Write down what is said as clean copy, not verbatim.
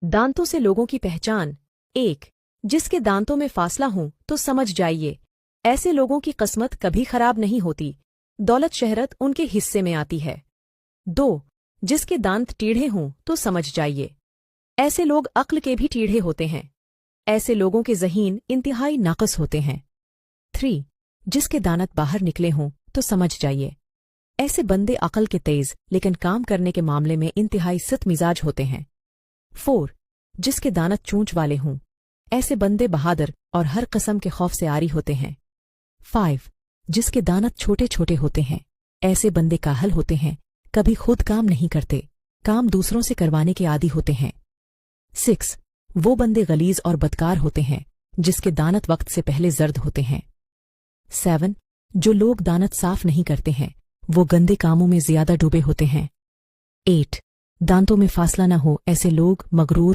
दांतों से लोगों की पहचान। 1. जिसके दांतों में फासला हो तो समझ जाइए, ऐसे लोगों की किस्मत कभी खराब नहीं होती, दौलत शहरत उनके हिस्से में आती है। 2. जिसके दांत टीढ़े हों तो समझ जाइए, ऐसे लोग अक्ल के भी टीढ़े होते हैं, ऐसे लोगों के ज़हीन इंतहाई नाक़िस होते हैं। 3. जिसके दांत बाहर निकले हों तो समझ जाइए, ऐसे बंदे अक्ल के तेज लेकिन काम करने के मामले में इंतहाई सख्त मिजाज होते हैं। 4. जिसके दांत चूंच वाले हों, ऐसे बंदे बहादुर और हर किस्म के खौफ से आरी होते हैं। 5. जिसके दांत छोटे छोटे होते हैं, ऐसे बंदे काहल होते हैं, कभी खुद काम नहीं करते, काम दूसरों से करवाने के आदी होते हैं। 6. वो बंदे गलीज और बदकार होते हैं जिसके दांत वक्त से पहले जर्द होते हैं। 7. जो लोग दांत साफ नहीं करते हैं वो गंदे कामों में ज्यादा डूबे होते हैं। 8. दांतों में फासला न हो, ऐसे लोग मगरूर